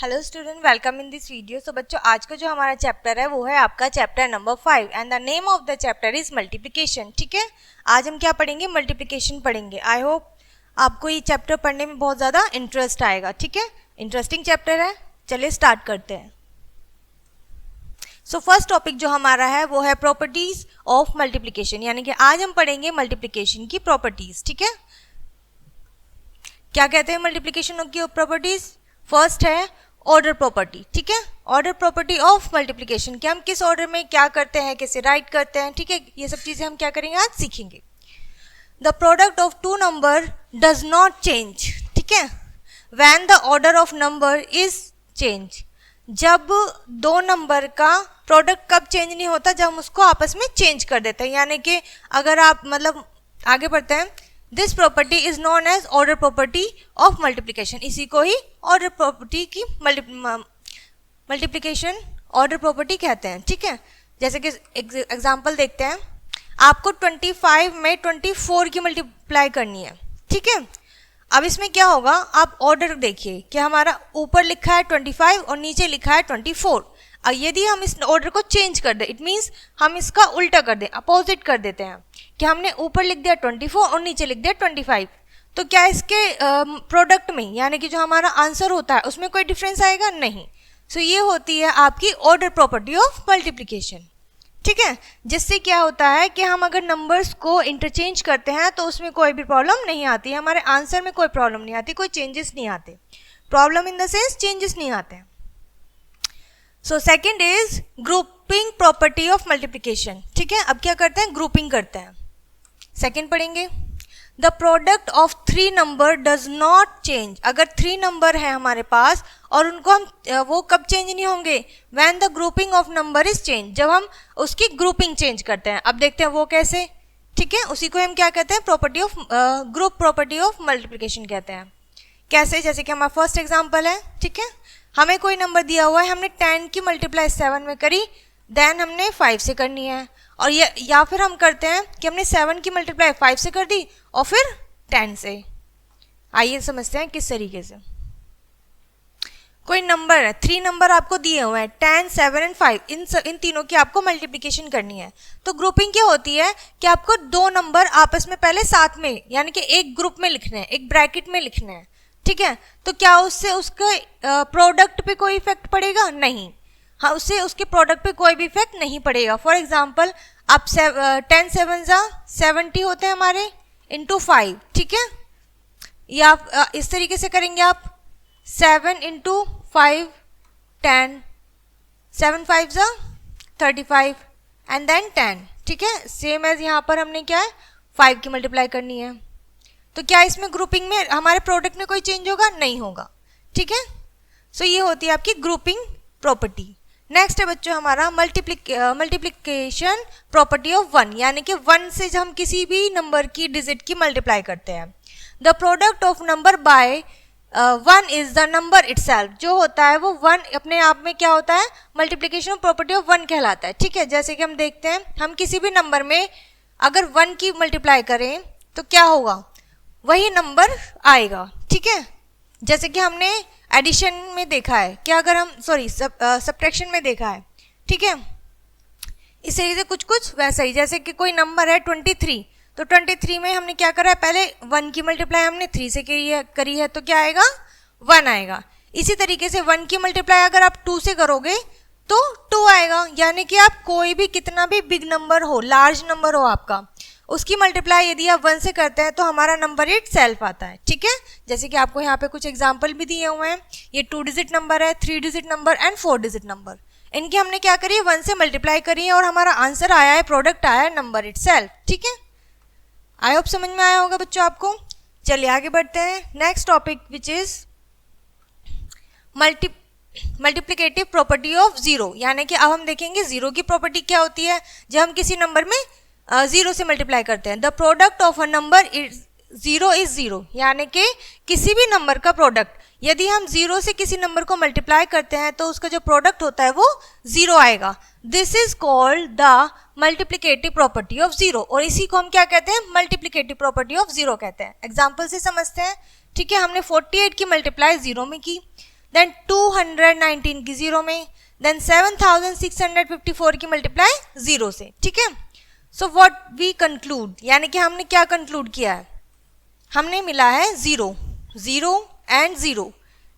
Hello student, welcome in this video. So बच्चों, आज का जो हमारा चैप्टर है वो है आपका chapter number 5 and the name of the chapter is multiplication. ठीक है, आज हम क्या पढ़ेंगे? मल्टीप्लिकेशन पढ़ेंगे। आई होप आपको ये चैप्टर पढ़ने में बहुत ज़्यादा इंटरेस्ट आएगा। ठीक है, इंटरेस्टिंग चैप्टर है। चलिए स्टार्ट करते हैं। सो फर्स्ट टॉपिक जो हमारा है वो है प्रॉपर्टीज ऑफ मल्टीप्लिकेशन, यानी कि आज हम पढ़ेंगे मल्टीप्लिकेशन की प्रॉपर्टीज। ठीक है, क्या कहते हैं मल्टीप्लिकेशन की प्रॉपर्टीज? फर्स्ट है ऑर्डर प्रॉपर्टी। ठीक है, ऑर्डर प्रॉपर्टी ऑफ मल्टीप्लिकेशन, कि हम किस ऑर्डर में क्या करते हैं, कैसे राइट करते हैं। ठीक है, ये सब चीजें हम क्या करेंगे, आज सीखेंगे। The product of two number does not change. ठीक है, when the order of number is change, जब दो नंबर का प्रोडक्ट कब चेंज नहीं होता? जब हम उसको आपस में चेंज कर देते हैं। यानी कि अगर आप आगे बढ़ते हैं, this property is known as order property of multiplication. इसी को ही ऑर्डर प्रॉपर्टी की मल्टीप्लिकेशन ऑर्डर प्रॉपर्टी कहते हैं। ठीक है, जैसे कि एग्जांपल देखते हैं। आपको 25 में 24 की मल्टीप्लाई करनी है। ठीक है, अब इसमें क्या होगा, आप ऑर्डर देखिए कि हमारा ऊपर लिखा है 25 और नीचे लिखा है 24। और यदि हम इस ऑर्डर को चेंज कर दें, इट मीन्स हम इसका उल्टा कर दें, अपोजिट कर देते हैं, कि हमने ऊपर लिख दिया 24 और नीचे लिख दिया 25, तो क्या इसके प्रोडक्ट में, यानी कि जो हमारा आंसर होता है उसमें कोई डिफरेंस आएगा? नहीं। सो ये होती है आपकी ऑर्डर प्रॉपर्टी ऑफ मल्टीप्लिकेशन। ठीक है, जिससे क्या होता है कि हम अगर नंबर्स को इंटरचेंज करते हैं तो उसमें कोई भी प्रॉब्लम नहीं आती है, हमारे आंसर में कोई प्रॉब्लम नहीं आती, कोई चेंजेस नहीं आते। Problem in the sense changes नहीं आते हैं। So second is grouping property of multiplication. ठीक है, अब क्या करते हैं, ग्रुपिंग करते हैं। सेकेंड पढ़ेंगे, the product of 3 number does not change. अगर 3 नंबर है हमारे पास और उनको हम वो कब चेंज नहीं होंगे? When the grouping of number is change, जब हम उसकी ग्रुपिंग चेंज करते हैं। अब देखते हैं वो कैसे। ठीक है, उसी को हम क्या कहते हैं, property of group property of multiplication कहते हैं। कैसे? जैसे कि हमारा फर्स्ट एग्जाम्पल है। ठीक है, हमें कोई नंबर दिया हुआ है, हमने 10 की मल्टीप्लाई 7 में करी, देन हमने 5 से करनी है। और ये या फिर हम करते हैं कि हमने 7 की मल्टीप्लाई 5 से कर दी और फिर 10 से। आइए समझते हैं किस तरीके से। कोई नंबर है, 3 नंबर आपको दिए हुए हैं, 10, 7 एंड 5, इन तीनों की आपको मल्टीप्लिकेशन करनी है। तो ग्रुपिंग क्या होती है कि आपको दो नंबर आपस में पहले साथ में, यानी कि एक ग्रुप में लिखने हैं, एक ब्रैकेट में लिखने हैं। ठीक है, तो क्या उससे उसके प्रोडक्ट पे कोई इफेक्ट पड़ेगा? नहीं। हाँ, उससे उसके प्रोडक्ट पे कोई भी इफेक्ट नहीं पड़ेगा। फॉर एग्जाम्पल, आप 10 7 70 होते हैं हमारे, इंटू 5। ठीक है, या इस तरीके से करेंगे आप, 7 इंटू 5 10, 7 5 35 एंड देन 10। ठीक है, सेम एज यहाँ पर हमने क्या है, 5 की मल्टीप्लाई करनी है। तो क्या इसमें ग्रुपिंग में हमारे प्रोडक्ट में कोई चेंज होगा? नहीं होगा। ठीक है, सो ये होती है आपकी ग्रुपिंग प्रॉपर्टी। नेक्स्ट है बच्चों हमारा मल्टीप्लिकेशन प्रॉपर्टी ऑफ 1, यानी कि 1 से जब हम किसी भी नंबर की डिजिट की मल्टीप्लाई करते हैं। The product of number by 1 is the number itself. जो होता है वो 1 अपने आप में क्या होता है, मल्टीप्लिकेशन प्रॉपर्टी ऑफ 1 कहलाता है। ठीक है, जैसे कि हम देखते हैं, हम किसी भी नंबर में अगर 1 की मल्टीप्लाई करें तो क्या होगा, वही नंबर आएगा। ठीक है, जैसे कि हमने एडिशन में देखा है कि अगर हम सब्ट्रैक्शन में देखा है। ठीक है, इस तरीके से कुछ वैसा ही, जैसे कि कोई नंबर है 23, तो 23 में हमने क्या करा है, पहले 1 की मल्टीप्लाई हमने 3 से करी है, तो क्या आएगा, 1 आएगा। इसी तरीके से 1 की मल्टीप्लाई अगर आप 2 से करोगे तो 2 आएगा। यानी कि आप कोई भी कितना भी बिग नंबर हो, लार्ज नंबर हो आपका, उसकी मल्टीप्लाई यदि आप 1 से करते हैं तो हमारा नंबर इट सेल्फ आता है। ठीक है, जैसे कि आपको यहाँ पे कुछ एग्जाम्पल भी दिए हुए हैं। ये 2 डिजिट नंबर है, 3 digit number and 4 digit number. इनकी हमने क्या करी है, 1 से मल्टीप्लाई करी है और हमारा आंसर आया है, प्रोडक्ट आया है, नंबर इट सेल्फ। ठीक है, आई होप समझ में आया होगा बच्चों आपको। चलिए आगे बढ़ते हैं। Next topic which is multiplicative property of 0, यानी कि अब हम देखेंगे 0 की प्रॉपर्टी क्या होती है जब हम किसी नंबर में 0 से मल्टीप्लाई करते हैं। The product of a number is 0 is 0, यानी कि किसी भी नंबर का प्रोडक्ट, यदि हम 0 से किसी नंबर को मल्टीप्लाई करते हैं तो उसका जो प्रोडक्ट होता है वो 0 आएगा। This is called the multiplicative property of 0, और इसी को हम क्या कहते हैं, मल्टीप्लिकेटिव प्रॉपर्टी ऑफ 0 कहते हैं। एग्जाम्पल से समझते हैं। ठीक है, हमने 48 की मल्टीप्लाई 0 में की, देन 219 की 0 में, देन 7654 की मल्टीप्लाई 0 से, ठीक है। सो व्हाट वी कंक्लूड, यानी कि हमने क्या कंक्लूड किया है, हमने मिला है 0 0 एंड 0,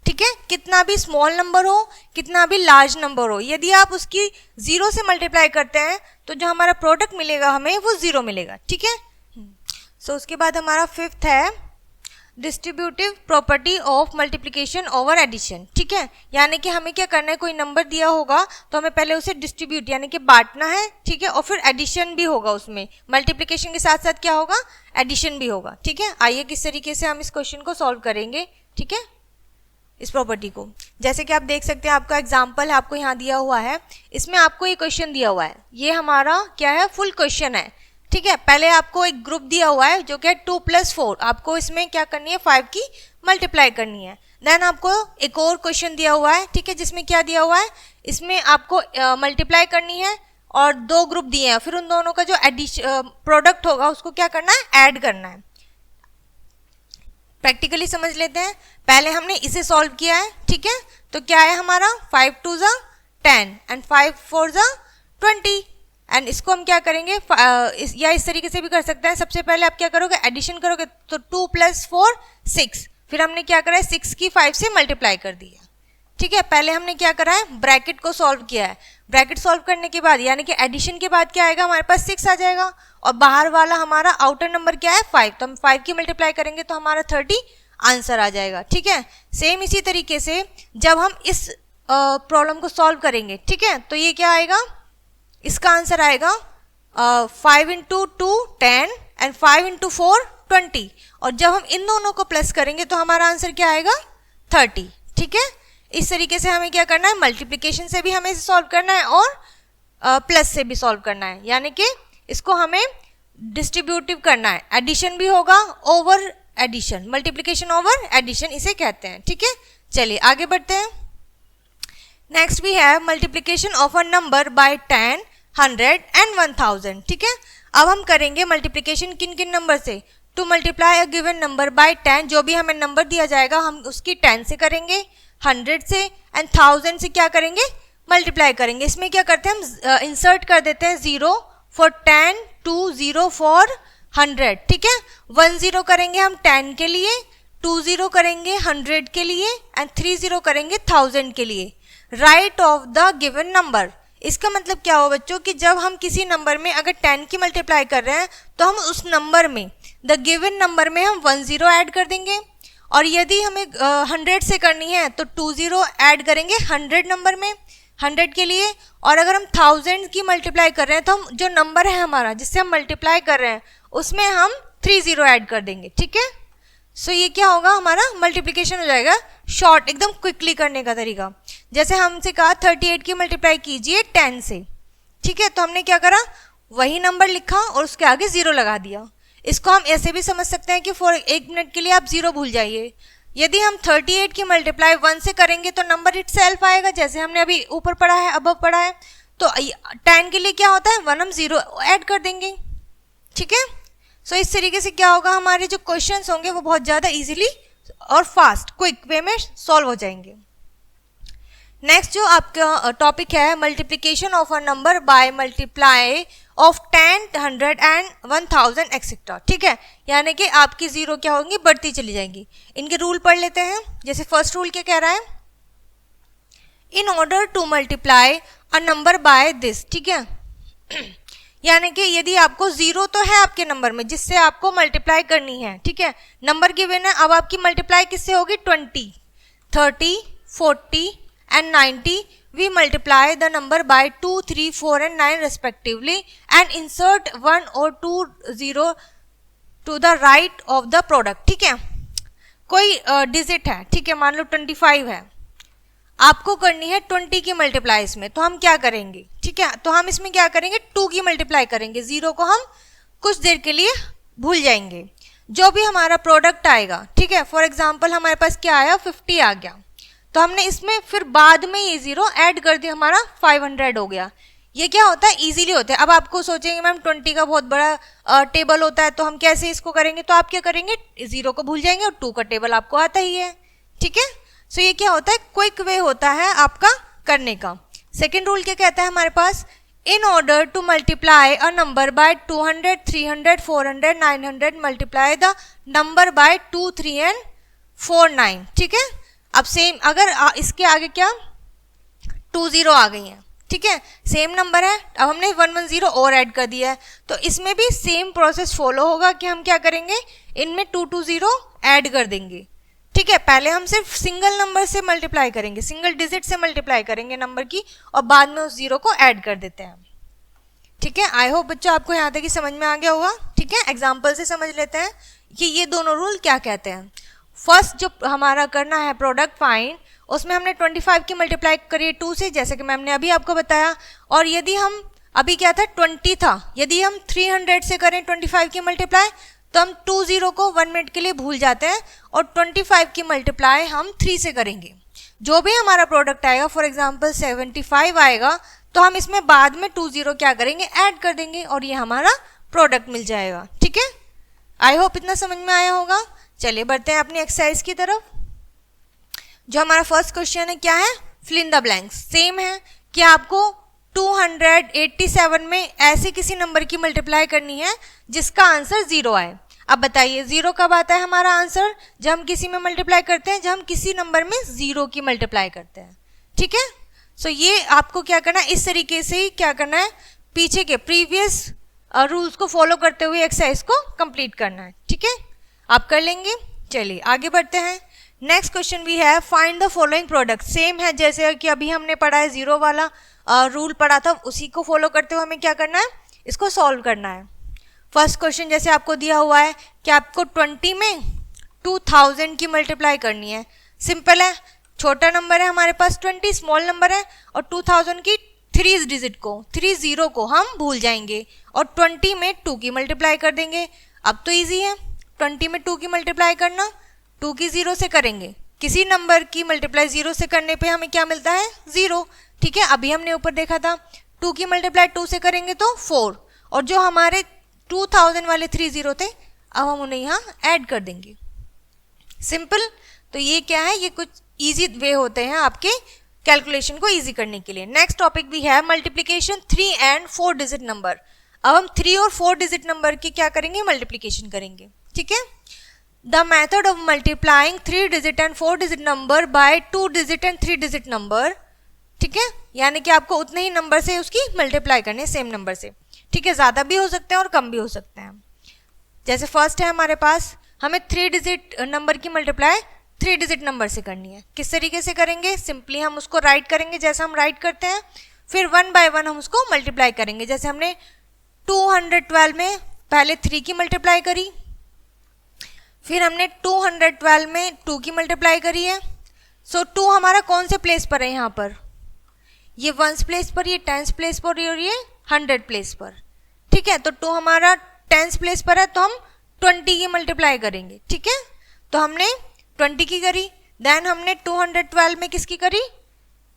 ठीक है। कितना भी स्मॉल नंबर हो, कितना भी लार्ज नंबर हो, यदि आप उसकी 0 से मल्टीप्लाई करते हैं तो जो हमारा प्रोडक्ट मिलेगा हमें वो 0 मिलेगा, ठीक है। सो उसके बाद हमारा फिफ्थ है distributive property of multiplication over addition, ठीक है। यानी कि हमें क्या करना है, कोई नंबर दिया होगा तो हमें पहले उसे डिस्ट्रीब्यूट यानी कि बांटना है, ठीक है, और फिर एडिशन भी होगा, उसमें मल्टीप्लिकेशन के साथ साथ क्या होगा, एडिशन भी होगा, ठीक है। आइए किस तरीके से हम इस क्वेश्चन को सॉल्व करेंगे, ठीक है, इस प्रॉपर्टी को। जैसे कि आप देख सकते हैं, आपका एग्जाम्पल है, आपको यहाँ दिया हुआ है, इसमें आपको ये क्वेश्चन दिया हुआ है, ये हमारा क्या है, फुल क्वेश्चन है, ठीक है। पहले आपको एक ग्रुप दिया हुआ है जो कि 2 + 4, आपको इसमें क्या करनी है, 5 की मल्टीप्लाई करनी है। देन आपको एक और क्वेश्चन दिया हुआ है, ठीक है, जिसमें क्या दिया हुआ है, इसमें आपको मल्टीप्लाई करनी है और 2 ग्रुप दिए हैं, फिर उन दोनों का जो प्रोडक्ट होगा उसको क्या करना है, ऐड करना है। प्रैक्टिकली समझ लेते हैं, पहले हमने इसे सॉल्व किया है, ठीक है। तो क्या है हमारा, 5 × 2 = 10 एंड 5 × 4 = 20, एंड इसको हम क्या करेंगे, या इस तरीके से भी कर सकते हैं। सबसे पहले आप क्या करोगे, एडिशन करोगे, तो 2 + 4 = 6, फिर हमने क्या करा है, 6 की 5 से मल्टीप्लाई कर दी है, ठीक है। पहले हमने क्या करा है, ब्रैकेट को सॉल्व किया है, ब्रैकेट सॉल्व करने के बाद यानी कि एडिशन के बाद क्या आएगा, हमारे पास 6 आ जाएगा, और बाहर वाला हमारा आउटर नंबर क्या है, 5, तो हम 5 की मल्टीप्लाई करेंगे तो हमारा 30 आंसर आ जाएगा, ठीक है। सेम इसी तरीके से जब हम इस प्रॉब्लम को सॉल्व करेंगे, ठीक है, तो ये क्या आएगा, इसका आंसर आएगा 5 × 2 10 एंड 5 × 4 20, और जब हम इन दोनों को प्लस करेंगे तो हमारा आंसर क्या आएगा, 30, ठीक है। इस तरीके से हमें क्या करना है, मल्टीप्लिकेशन से भी हमें इसे सॉल्व करना है और प्लस से भी सॉल्व करना है, यानी कि इसको हमें डिस्ट्रीब्यूटिव करना है, एडिशन भी होगा, over addition, multiplication over addition इसे कहते हैं, ठीक है। चलिए आगे बढ़ते हैं। Next we have multiplication of a number by 10, 100 and 1000, ठीक है। अब हम करेंगे मल्टीप्लिकेशन किन किन नंबर से, to multiply a given number by 10, जो भी हमें नंबर दिया जाएगा हम उसकी 10 से करेंगे, 100 से एंड 1000 से क्या करेंगे, मल्टीप्लाई करेंगे। इसमें क्या करते हैं, हम इंसर्ट कर देते हैं 0 फॉर 10, 2 0 फॉर 100, ठीक है। 1 0 करेंगे हम 10 के लिए, 2 0 करेंगे 100 के लिए एंड 3 0 करेंगे 1000 के लिए। Right of the given number, इसका मतलब क्या हो बच्चों कि जब हम किसी नंबर में अगर 10 की मल्टीप्लाई कर रहे हैं तो हम उस नंबर में, द गिवन नंबर में हम 1 0 ऐड कर देंगे, और यदि हमें 100 से करनी है तो 2 0 ऐड करेंगे 100 नंबर में 100 के लिए, और अगर हम 1000 की मल्टीप्लाई कर रहे हैं तो हम जो नंबर है हमारा जिससे हम मल्टीप्लाई कर रहे हैं उसमें हम 3 0 ऐड कर देंगे, ठीक है। सो ये क्या होगा, हमारा मल्टीप्लिकेशन हो जाएगा शॉर्ट, एकदम क्विकली करने का तरीका। जैसे हमसे कहा 38 की मल्टीप्लाई कीजिए 10 से, ठीक है, तो हमने क्या करा, वही नंबर लिखा और उसके आगे 0 लगा दिया। इसको हम ऐसे भी समझ सकते हैं कि फॉर 1 मिनट के लिए आप 0 भूल जाइए। यदि हम 38 की मल्टीप्लाई 1 से करेंगे तो नंबर इटसेल्फ आएगा, जैसे हमने अभी ऊपर पढ़ा है, अबव पढ़ा है। तो 10 के लिए क्या होता है, 1 हम 0 ऐड कर देंगे, ठीक है। सो इस तरीके से क्या होगा, हमारे जो क्वेश्चंस होंगे वो बहुत ज़्यादा इजीली और फास्ट क्विक वे में सॉल्व हो जाएंगे। नेक्स्ट जो आपका टॉपिक है, multiplication of a number by multiply of 10, 100 and 1000 etcetera, ठीक है। यानी कि आपकी 0 क्या होंगी, बढ़ती चली जाएंगी। इनके रूल पढ़ लेते हैं। जैसे फर्स्ट रूल क्या कह रहा है, इन order to multiply a number by this, ठीक है। यानी कि यदि आपको 0 तो है आपके नंबर में जिससे आपको मल्टीप्लाई करनी है, ठीक है, नंबर गिवन है, अब आपकी मल्टीप्लाई किससे होगी, 20, 30, 40 and 90, we multiply the number by 2, 3, 4 and 9 respectively and insert 1 or 2 0 to the right of the product, ठीक है। कोई डिजिट है, ठीक है, मान लो 25 है, आपको करनी है 20 की मल्टीप्लाई इसमें, तो हम क्या करेंगे, ठीक है, तो हम इसमें क्या करेंगे, 2 की मल्टीप्लाई करेंगे, 0 को हम कुछ देर के लिए भूल जाएंगे। जो भी हमारा प्रोडक्ट आएगा, ठीक है, फॉर एग्जाम्पल हमारे पास क्या आया, 50 आ गया, तो हमने इसमें फिर बाद में ये 0 ऐड कर दिया, हमारा 500 हो गया। ये क्या होता है, इजीली होता है। अब आपको सोचेंगे मैम 20 का बहुत बड़ा टेबल होता है तो हम कैसे इसको करेंगे, तो आप क्या करेंगे, 0 को भूल जाएंगे और 2 का टेबल आपको आता ही है, ठीक है। सो ये क्या होता है, क्विक वे होता है आपका करने का। सेकेंड रूल क्या कहता है हमारे पास, in order to multiply a number by 200, 300, 400, 900 multiply the number by 2, 3 and 4, 9। ठीक है, अब सेम अगर इसके आगे क्या 2 0 आ गई हैं, ठीक है, सेम नंबर है, अब हमने 1 1 0 और ऐड कर दिया है, तो इसमें भी सेम प्रोसेस फॉलो होगा कि हम क्या करेंगे, इनमें 2 2 0 ऐड कर देंगे। ठीक है, पहले हम सिर्फ सिंगल नंबर से मल्टीप्लाई करेंगे, सिंगल डिजिट से मल्टीप्लाई करेंगे नंबर की, और बाद में उस जीरो को ऐड कर देते हैं। ठीक है, आई होप बच्चों आपको यहाँ तक ही समझ में आ गया होगा। ठीक है, एग्जाम्पल से समझ लेते हैं कि ये दोनों रूल क्या कहते हैं। फर्स्ट जो हमारा करना है प्रोडक्ट फाइंड, उसमें हमने 25 की मल्टीप्लाई करी 2 से, जैसे कि मैम ने अभी आपको बताया, और यदि हम अभी क्या था 20 था, यदि हम 300 से करें 25 की मल्टीप्लाई तो हम 2 0 को 1 मिनट के लिए भूल जाते हैं, और 25 की मल्टीप्लाई हम 3 से करेंगे। जो भी हमारा प्रोडक्ट आएगा, फॉर एग्जांपल 75 आएगा, तो हम इसमें बाद में 2 0 क्या करेंगे, ऐड कर देंगे, और ये हमारा प्रोडक्ट मिल जाएगा। ठीक है, आई होप इतना समझ में आया होगा। चलिए बढ़ते हैं अपनी एक्सरसाइज की तरफ। जो हमारा फर्स्ट क्वेश्चन है क्या है, fill in the blanks. Same है कि आपको 287 में ऐसे किसी नंबर की मल्टीप्लाई करनी है जिसका आंसर 0 आए। अब बताइए 0 कब आता है हमारा आंसर, जब हम किसी में मल्टीप्लाई करते हैं, जब हम किसी नंबर में 0 की मल्टीप्लाई करते हैं। ठीक है, सो ये आपको क्या करना है, इस तरीके से ही क्या करना है, पीछे के प्रीवियस रूल्स को फॉलो करते हुए एक्सरसाइज को कंप्लीट करना है। ठीक है, आप कर लेंगे। चलिए आगे बढ़ते हैं। नेक्स्ट क्वेश्चन भी है, find the following product. Same है जैसे कि अभी हमने पढ़ा है, 0 वाला रूल पढ़ा था, उसी को फॉलो करते हुए हमें क्या करना है, इसको सॉल्व करना है। फर्स्ट क्वेश्चन जैसे आपको दिया हुआ है कि आपको 20 में 2000 की मल्टीप्लाई करनी है। सिंपल है, छोटा नंबर है हमारे पास 20, स्मॉल नंबर है, और 2000 की 3 डिजिट को 3 0 को हम भूल जाएंगे और 20 में 2 की मल्टीप्लाई कर देंगे। अब तो ईजी है, 20 में 2 की मल्टीप्लाई करना, 2 की 0 से करेंगे, किसी नंबर की मल्टीप्लाई 0 से करने पे हमें क्या मिलता है, 0। ठीक है, अभी हमने ऊपर देखा था 2 की मल्टीप्लाई 2 से करेंगे तो 4, और जो हमारे 2000 वाले 3 0 थे, अब हम उन्हें यहाँ ऐड कर देंगे। सिंपल। तो ये क्या है, ये कुछ इजी वे होते हैं आपके कैलकुलेशन को इजी करने के लिए। नेक्स्ट टॉपिक भी है मल्टीप्लिकेशन 3 एंड 4 डिजिट नंबर। अब हम 3 और 4 डिजिट नंबर की क्या करेंगे, मल्टीप्लिकेशन करेंगे। ठीक है, the method of multiplying 3 digit and 4 digit number by 2 digit and 3 digit number. ठीक है, यानी कि आपको उतने ही नंबर से उसकी मल्टीप्लाई करनी है, सेम नंबर से। ठीक है, ज़्यादा भी हो सकते हैं और कम भी हो सकते हैं। जैसे फर्स्ट है हमारे पास, हमें 3 डिजिट नंबर की मल्टीप्लाई 3 डिजिट नंबर से करनी है। किस तरीके से करेंगे, सिंपली हम उसको राइट करेंगे जैसा हम राइट करते हैं, फिर 1 बाय 1 हम उसको मल्टीप्लाई करेंगे। जैसे हमने 212 में पहले 3 की मल्टीप्लाई करी, फिर हमने 212 में 2 की मल्टीप्लाई करी है। सो 2 हमारा कौन से प्लेस पर है यहाँ पर, ये 1s प्लेस पर, ये 10s प्लेस पर, और ये 100 प्लेस पर। ठीक है, तो 2 हमारा 10s प्लेस पर है, तो हम 20 की मल्टीप्लाई करेंगे। ठीक है, तो हमने 20 की करी, देन हमने 212 में किसकी करी,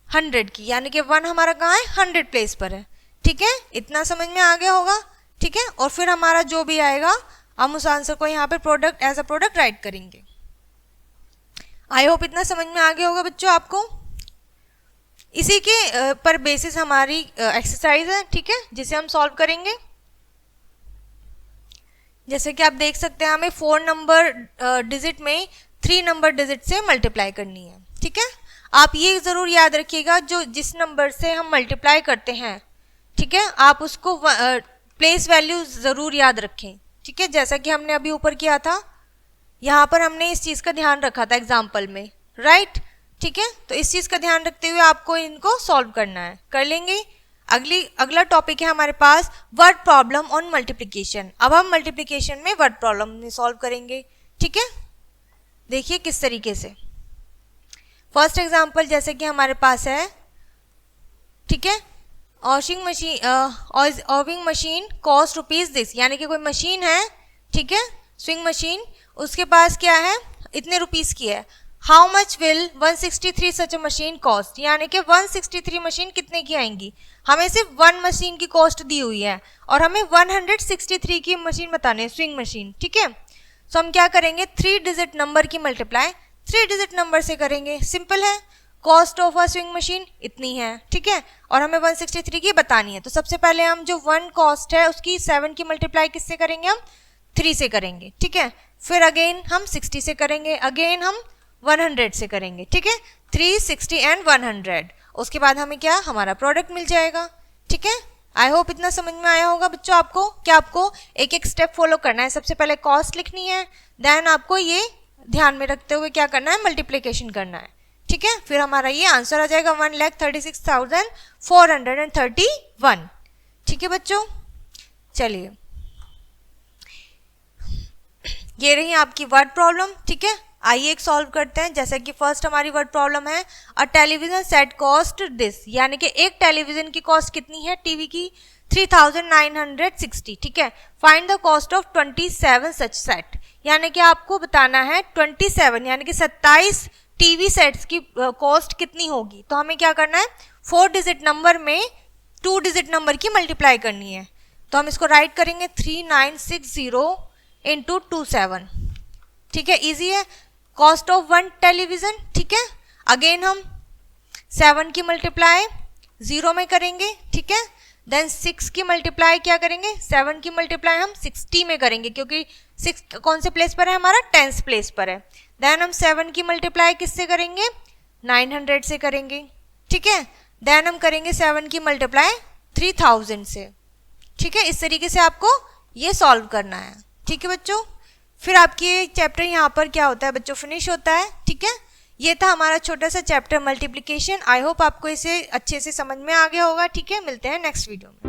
100 की, यानी कि 1 हमारा कहाँ है, 100 प्लेस पर है। ठीक है, इतना समझ में आ गया होगा। ठीक है, और फिर हमारा जो भी आएगा हम उस आंसर को यहाँ पे product as a product write करेंगे। आई होप इतना समझ में आ गया होगा बच्चों आपको। इसी के पर बेसिस हमारी एक्सरसाइज है। ठीक है, जिसे हम सॉल्व करेंगे। जैसे कि आप देख सकते हैं, हमें 4 नंबर डिजिट में 3 नंबर डिजिट से मल्टीप्लाई करनी है। ठीक है, आप ये ज़रूर याद रखिएगा, जो जिस नंबर से हम मल्टीप्लाई करते हैं, ठीक है, आप उसको प्लेस वैल्यू ज़रूर याद रखें। ठीक है, जैसा कि हमने अभी ऊपर किया था, यहाँ पर हमने इस चीज़ का ध्यान रखा था एग्जाम्पल में, राइट। ठीक है, तो इस चीज़ का ध्यान रखते हुए आपको इनको सॉल्व करना है, कर लेंगे। अगला टॉपिक है हमारे पास वर्ड प्रॉब्लम ऑन मल्टीप्लिकेशन। अब हम मल्टीप्लिकेशन में वर्ड प्रॉब्लम में सॉल्व करेंगे। ठीक है, देखिए किस तरीके से। फर्स्ट एग्जांपल जैसे कि हमारे पास है, ठीक है, ऑविंग मशीन कॉस्ट रुपीज दिस, यानी कि कोई मशीन है, ठीक है, स्विंग मशीन, उसके पास क्या है, इतने रुपीस की है। How much will 163 such a machine cost, यानी कि 163 मशीन कितने की आएंगी। हमें सिर्फ 1 मशीन की कॉस्ट दी हुई है और हमें 163 की मशीन बताने, स्विंग मशीन। ठीक है, सो हम क्या करेंगे, 3 डिजिट नंबर की मल्टीप्लाई 3 डिजिट नंबर से करेंगे, सिंपल है। Cost of a swing machine इतनी है, ठीक है, और हमें 163 की बतानी है। तो सबसे पहले हम जो 1 कॉस्ट है उसकी 7 की मल्टीप्लाई किससे करेंगे, हम 3 से करेंगे, ठीक है। फिर अगेन हम 60 से करेंगे, अगेन हम 100 से करेंगे, ठीक है, 3, 60 एंड 100। उसके बाद हमें क्या, हमारा प्रोडक्ट मिल जाएगा, ठीक है। आई होप इतना समझ में आया होगा बच्चों आपको। क्या आपको एक एक स्टेप फॉलो करना है, सबसे पहले कॉस्ट लिखनी है, देन आपको ये ध्यान में रखते हुए क्या करना है, मल्टीप्लिकेशन करना है, ठीक है। फिर हमारा ये आंसर आ जाएगा 1,36,431, ठीक है बच्चों। चलिए, ये रही आपकी वर्ड प्रॉब्लम, ठीक है। आइए एक सॉल्व करते हैं। जैसे कि फर्स्ट हमारी वर्ड प्रॉब्लम है, a television set cost this, यानी कि एक टेलीविजन की कॉस्ट कितनी है टीवी की, 3,960, ठीक है। Find the cost of 27 such set, यानी कि आपको बताना है 27 यानी कि 27 टीवी सेट्स की कॉस्ट कितनी होगी। तो हमें क्या करना है, 4 डिजिट नंबर में 2 डिजिट नंबर की मल्टीप्लाई करनी है। तो हम इसको राइट करेंगे 3960 इंटू 27, ठीक है, इजी है। कॉस्ट ऑफ 1 टेलीविजन, ठीक है। अगेन हम 7 की मल्टीप्लाई 0 में करेंगे, ठीक है। देन 6 की मल्टीप्लाई क्या करेंगे, 7 की मल्टीप्लाई हम 60 में करेंगे, क्योंकि 6 कौन से प्लेस पर है, हमारा 10th प्लेस पर है। देन हम 7 की मल्टीप्लाई किससे करेंगे, 900 से करेंगे, ठीक है। देन हम करेंगे 7 की मल्टीप्लाई 3000 से, ठीक है। इस तरीके से आपको ये सॉल्व करना है, ठीक है बच्चों। फिर आपकी चैप्टर यहाँ पर क्या होता है बच्चों, फिनिश होता है, ठीक है। ये था हमारा छोटा सा चैप्टर मल्टीप्लिकेशन। आई होप आपको इसे अच्छे से समझ में आ गया होगा, ठीक है। मिलते हैं नेक्स्ट वीडियो में।